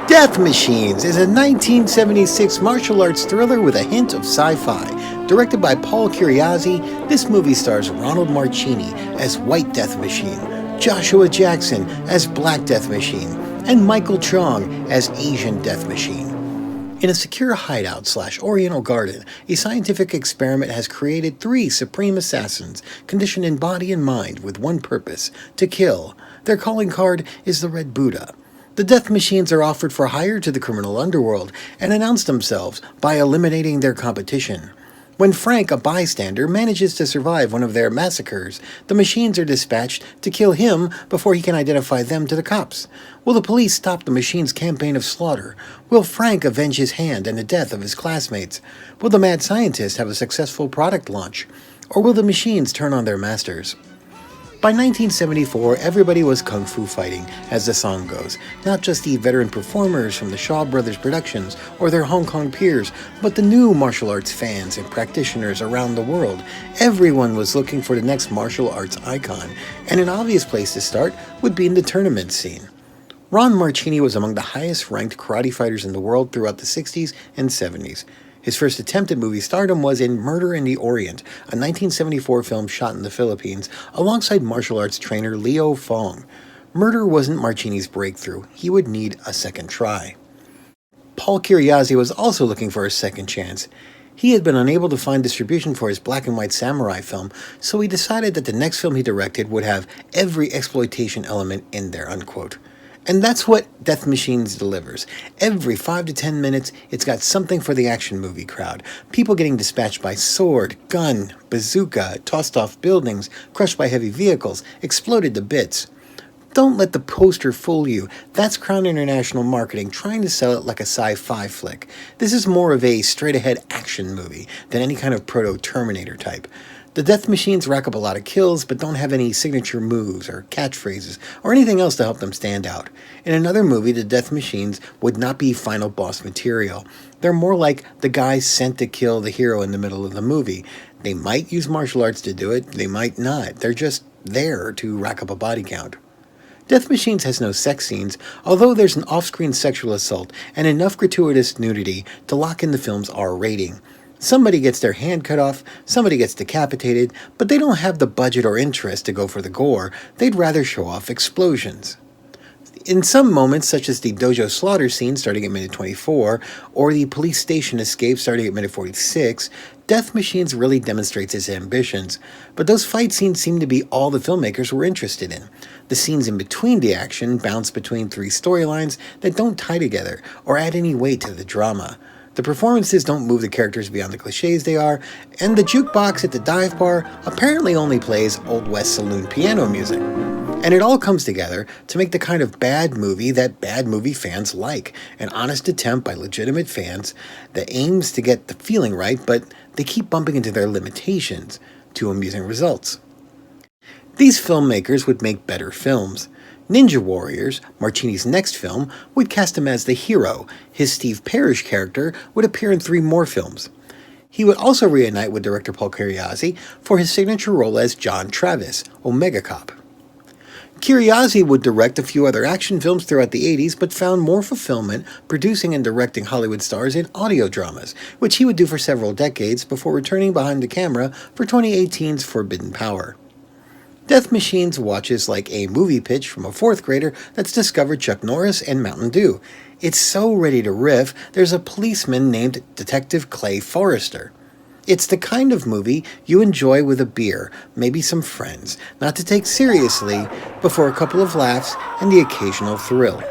Death Machines is a 1976 martial arts thriller with a hint of sci-fi. Directed by Paul Kyriazi, this movie stars Ronald Marchini as White Death Machine, Joshua Jackson as Black Death Machine, and Michael Chong as Asian Death Machine. In a secure hideout/Oriental garden, a scientific experiment has created 3 supreme assassins, conditioned in body and mind with one purpose: to kill. Their calling card is the Red Buddha. The Death Machines are offered for hire to the criminal underworld and announce themselves by eliminating their competition. When Frank, a bystander, manages to survive one of their massacres, the machines are dispatched to kill him before he can identify them to the cops. Will the police stop the machines' campaign of slaughter? Will Frank avenge his hand and the death of his classmates? Will the mad scientist have a successful product launch? Or will the machines turn on their masters? By 1974, everybody was kung fu fighting, as the song goes. Not just the veteran performers from the Shaw Brothers productions or their Hong Kong peers, but the new martial arts fans and practitioners around the world. Everyone was looking for the next martial arts icon, and an obvious place to start would be in the tournament scene. Ron Marchini was among the highest-ranked karate fighters in the world throughout the 60s and 70s. His first attempt at movie stardom was in Murder in the Orient, a 1974 film shot in the Philippines, alongside martial arts trainer Leo Fong. Murder wasn't Marchini's breakthrough. He would need a second try. Paul Kyriazi was also looking for a second chance. He had been unable to find distribution for his black and white samurai film, so he decided that the next film he directed would have every exploitation element in there, unquote. And that's what Death Machines delivers. Every 5 to 10 minutes, it's got something for the action movie crowd. People getting dispatched by sword, gun, bazooka, tossed off buildings, crushed by heavy vehicles, exploded to bits. Don't let the poster fool you. That's Crown International Marketing trying to sell it like a sci-fi flick. This is more of a straight-ahead action movie than any kind of proto-Terminator type. The Death Machines rack up a lot of kills, but don't have any signature moves or catchphrases or anything else to help them stand out. In another movie, the Death Machines would not be final boss material. They're more like the guys sent to kill the hero in the middle of the movie. They might use martial arts to do it, they might not. They're just there to rack up a body count. Death Machines has no sex scenes, although there's an off-screen sexual assault and enough gratuitous nudity to lock in the film's R rating. Somebody gets their hand cut off, somebody gets decapitated, but they don't have the budget or interest to go for the gore. They'd rather show off explosions. In some moments, such as the dojo slaughter scene starting at minute 24, or the police station escape starting at minute 46, Death Machines really demonstrates its ambitions. But those fight scenes seem to be all the filmmakers were interested in. The scenes in between the action bounce between 3 storylines that don't tie together or add any weight to the drama. The performances don't move the characters beyond the cliches they are, and the jukebox at the dive bar apparently only plays Old West saloon piano music. And it all comes together to make the kind of bad movie that bad movie fans like, an honest attempt by legitimate fans that aims to get the feeling right, but they keep bumping into their limitations to amusing results. These filmmakers would make better films. Ninja Warriors, Marchini's next film, would cast him as the hero. His Steve Parrish character would appear in 3 more films. He would also reunite with director Paul Kyriazi for his signature role as John Travis, Omega Cop. Kyriazi would direct a few other action films throughout the 80s, but found more fulfillment producing and directing Hollywood stars in audio dramas, which he would do for several decades before returning behind the camera for 2018's Forbidden Power. Death Machines watches like a movie pitch from a 4th grader that's discovered Chuck Norris and Mountain Dew. It's so ready to riff, there's a policeman named Detective Clay Forrester. It's the kind of movie you enjoy with a beer, maybe some friends, not to take seriously, but for a couple of laughs and the occasional thrill.